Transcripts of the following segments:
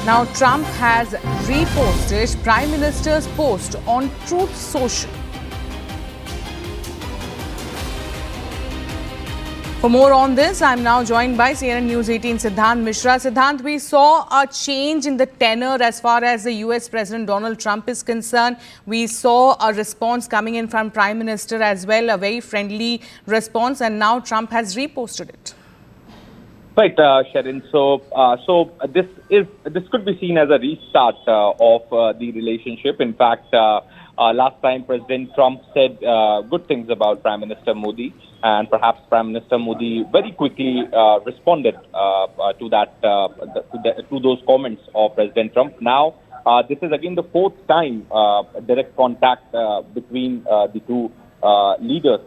Now, Trump has reposted Prime Minister's post on Truth Social. For more on this, I'm now joined by CNN News 18 Siddhant Mishra. Siddhant, we saw a change in the tenor as far as the US President Donald Trump is concerned. We saw a response coming in from Prime Minister as well, a very friendly response, and now Trump has reposted it. Right, Sharon. So this could be seen as a restart of the relationship. In fact, last time President Trump said good things about Prime Minister Modi, and perhaps Prime Minister Modi very quickly responded to those comments of President Trump. Now, this is again the fourth time direct contact between the two leaders,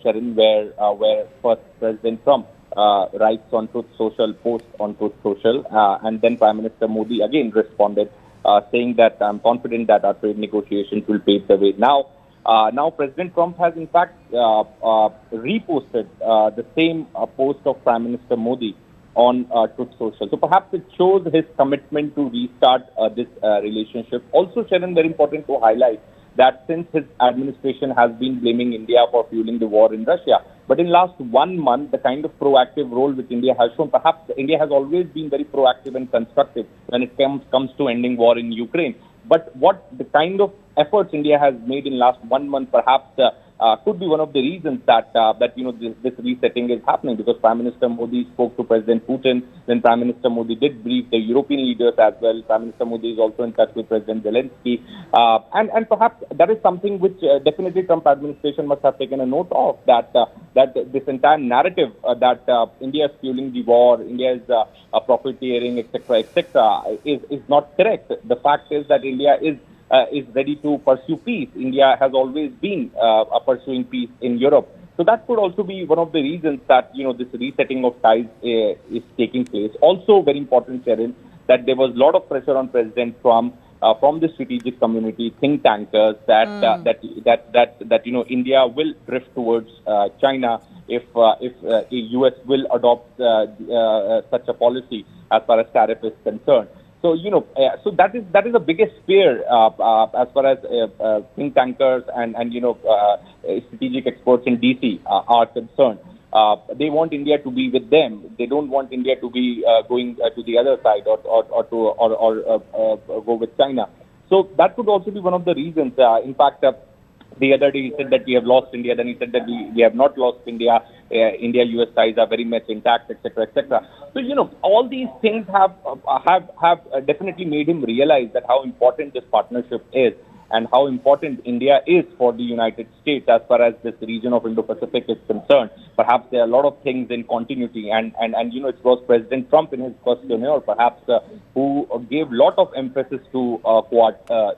Sharon, where first President Trump writes on Truth Social, posts on Truth Social, and then Prime Minister Modi again responded, saying that I'm confident that our trade negotiations will pave the way. Now President Trump has in fact reposted the same post of Prime Minister Modi on Truth Social. So perhaps it shows his commitment to restart this relationship. Also, Sharon, very important to highlight that since his administration has been blaming India for fueling the war in Russia, but in last 1 month, the kind of proactive role which India has shown, perhaps India has always been very proactive and constructive when it comes to ending war in Ukraine. But what the kind of efforts India has made in last 1 month, perhaps could be one of the reasons that this resetting is happening, because Prime Minister Modi spoke to President Putin, then Prime Minister Modi did brief the European leaders as well. Prime Minister Modi is also in touch with President Zelensky, and perhaps that is something which definitely Trump administration must have taken a note of, that this entire narrative that India is fueling the war, India is profiteering, etc., is not correct. The fact is that India is ready to pursue peace. India has always been pursuing peace in Europe. So that could also be one of the reasons that, this resetting of ties is taking place. Also very important, Sharon, that there was a lot of pressure on President Trump from the strategic community, think tankers, that India will drift towards China if the US will adopt such a policy as far as tariff is concerned. So, so that is the biggest fear as far as think tankers and strategic experts in DC are concerned. They want India to be with them. They don't want India to be going to the other side or go with China. So that could also be one of the reasons. In fact, the other day he said that we have lost India. Then he said that we have not lost India. India-US ties are very much intact, etc., etc. So all these things have definitely made him realize that how important this partnership is and how important India is for the United States as far as this region of Indo-Pacific is concerned. Perhaps there are a lot of things in continuity, and it was President Trump in his first tenure, perhaps, who gave a lot of emphasis to Quad,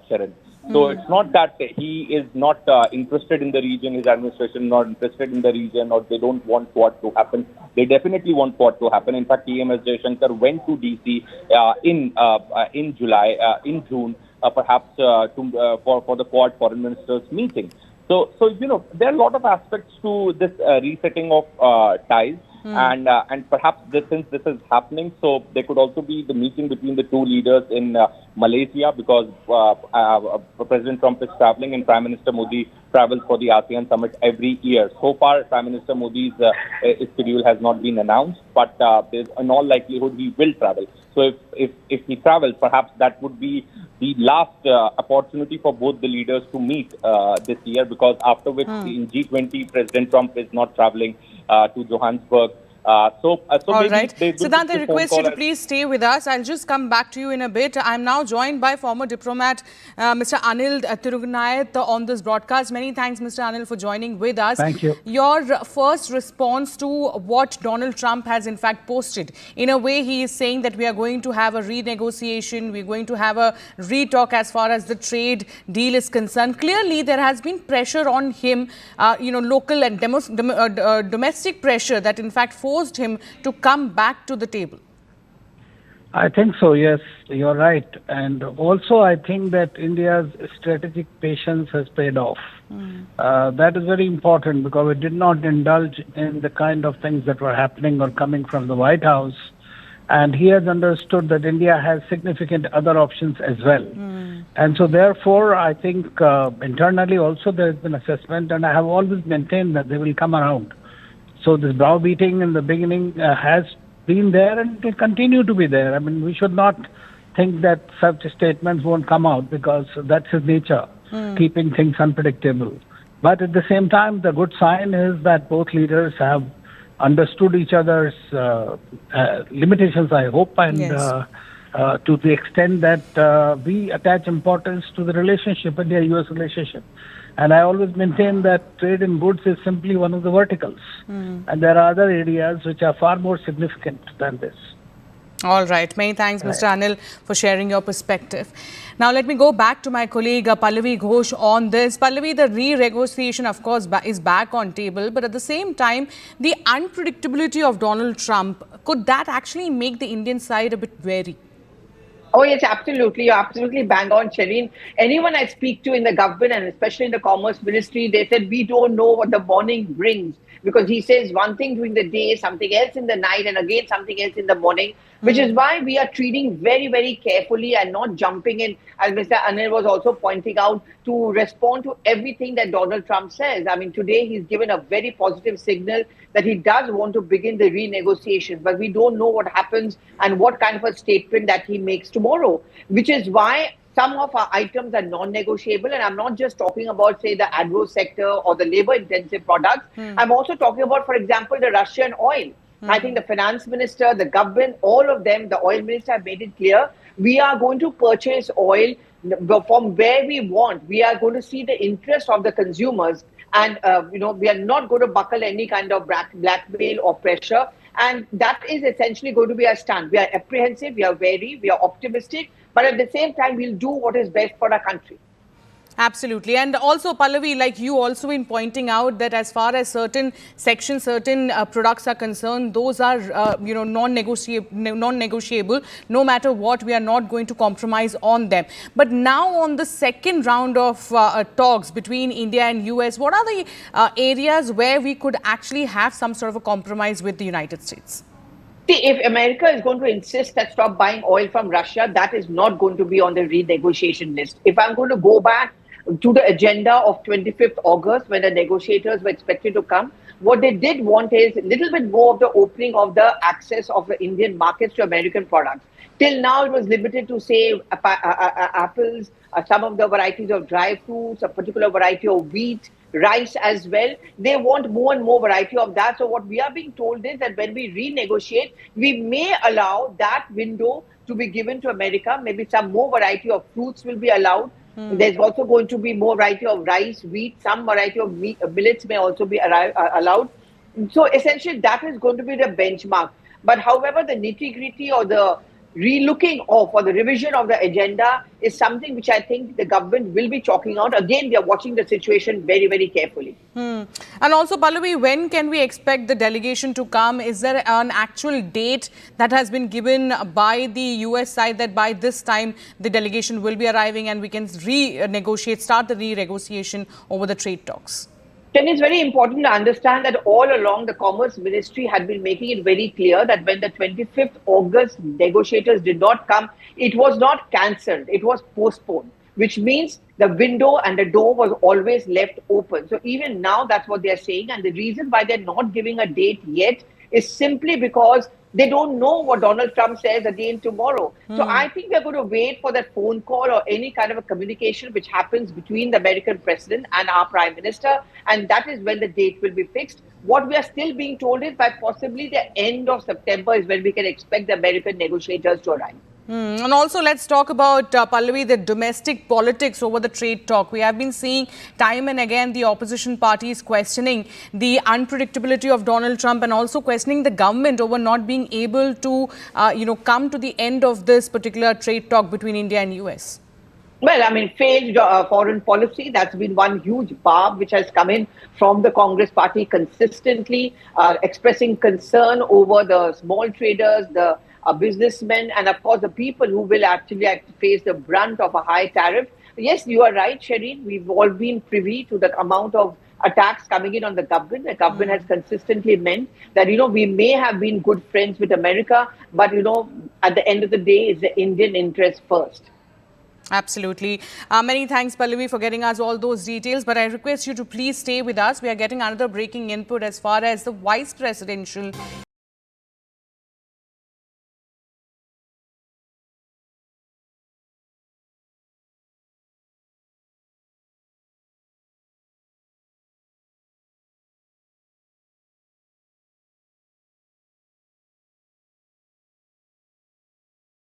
Sharon. So it's not that he is not interested in the region, his administration not interested in the region, or they don't want Quad to happen. They definitely want Quad to happen. In fact, EMS Jaishankar went to DC in June, perhaps for the Quad foreign ministers meeting. So there are a lot of aspects to this resetting of ties. And perhaps since this is happening, so there could also be the meeting between the two leaders in Malaysia, because President Trump is traveling and Prime Minister Modi travels for the ASEAN summit every year. So far, Prime Minister Modi's schedule has not been announced, but there's in all likelihood he will travel. So if he travels, perhaps that would be the last opportunity for both the leaders to meet this year, because after which in G20, President Trump is not traveling to Johannesburg. So all right. Siddhant, I request you to please stay with us. I'll just come back to you in a bit. I'm now joined by former diplomat Mr. Anil Tirugnayat on this broadcast. Many thanks, Mr. Anil, for joining with us. Thank you. Your first response to what Donald Trump has in fact posted. In a way, he is saying that we are going to have a renegotiation, we're going to have a retalk as far as the trade deal is concerned. Clearly, there has been pressure on him, local and domestic pressure that in fact forced him to come back to the table. I think so, yes, you're right. And also I think that India's strategic patience has paid off. That is very important, because we did not indulge in the kind of things that were happening or coming from the White House, And he has understood that India has significant other options as well. And so therefore, I think internally also there has been assessment, and I have always maintained that they will come around. So this browbeating in the beginning has been there and it will continue to be there. I mean, we should not think that such statements won't come out, because that's his nature, keeping things unpredictable. But at the same time, the good sign is that both leaders have understood each other's limitations, I hope, and Yes. to the extent that we attach importance to the relationship, India-US relationship. And I always maintain that trade in goods is simply one of the verticals. And there are other areas which are far more significant than this. All right. Many thanks, Mr. Anil, for sharing your perspective. Now, let me go back to my colleague Pallavi Ghosh on this. Pallavi, the re-negotiation, of course, is back on table. But at the same time, the unpredictability of Donald Trump, could that actually make the Indian side a bit wary? Oh, yes, absolutely. You're absolutely bang on, Shireen. Anyone I speak to in the government, and especially in the Commerce Ministry, they said, we don't know what the morning brings. Because he says one thing during the day, something else in the night, and again something else in the morning, which is why we are treating very, very carefully and not jumping in, as Mr. Anil was also pointing out, to respond to everything that Donald Trump says. I mean, today he's given a very positive signal that he does want to begin the renegotiations, but we don't know what happens and what kind of a statement that he makes tomorrow, which is why some of our items are non-negotiable. And I'm not just talking about, say, the agro sector or the labor-intensive products. I'm also talking about, for example, the Russian oil. I think the finance minister, the government, all of them, the oil minister have made it clear, we are going to purchase oil from where we want. We are going to see the interest of the consumers. And, we are not going to buckle any kind of blackmail or pressure. And that is essentially going to be our stand. We are apprehensive, we are wary, we are optimistic, but at the same time, we'll do what is best for our country. Absolutely. And also, Pallavi, like you also in pointing out that as far as certain sections, certain products are concerned, those are, non-negotiable. No matter what, we are not going to compromise on them. But now on the second round of talks between India and US, what are the areas where we could actually have some sort of a compromise with the United States? See, if America is going to insist that stop buying oil from Russia, that is not going to be on the renegotiation list. If I'm going to go back to the agenda of 25th August, when the negotiators were expected to come, what they did want is a little bit more of the opening of the access of the Indian markets to American products. Till now, it was limited to, say, apples, some of the varieties of dry fruits, a particular variety of wheat, rice as well. They want more and more variety of that. So what we are being told is that when we renegotiate, we may allow that window to be given to America. Maybe some more variety of fruits will be allowed. There's also going to be more variety of rice, wheat, some variety of millets may also be allowed. So essentially, that is going to be the benchmark. But however, the nitty-gritty or the relooking of or the revision of the agenda is something which I think the government will be chalking out. Again, we are watching the situation very, very carefully. And also, Pallavi, when can we expect the delegation to come? Is there an actual date that has been given by the US side that by this time the delegation will be arriving and we can start the renegotiation over the trade talks? Then it's very important to understand that all along the Commerce Ministry had been making it very clear that when the 25th August negotiators did not come, it was not cancelled, it was postponed, which means the window and the door was always left open. So even now, that's what they're saying. And the reason why they're not giving a date yet is simply because they don't know what Donald Trump says again tomorrow. So I think we're going to wait for that phone call or any kind of a communication which happens between the American president and our prime minister. And that is when the date will be fixed. What we are still being told is by possibly the end of September is when we can expect the American negotiators to arrive. And also, let's talk about, Pallavi, the domestic politics over the trade talk. We have been seeing time and again the opposition parties questioning the unpredictability of Donald Trump and also questioning the government over not being able to, come to the end of this particular trade talk between India and US. Well, I mean, failed foreign policy, that's been one huge barb which has come in from the Congress party consistently, expressing concern over the small traders, the businessmen, and of course the people who will actually have to face the brunt of a high tariff. Yes, you are right, Shireen. We've all been privy to the amount of attacks coming in on the government. The government has consistently meant that, we may have been good friends with America, but, at the end of the day, it's the Indian interest first. Absolutely. Many thanks, Pallavi, for getting us all those details. But I request you to please stay with us. We are getting another breaking input as far as the vice presidential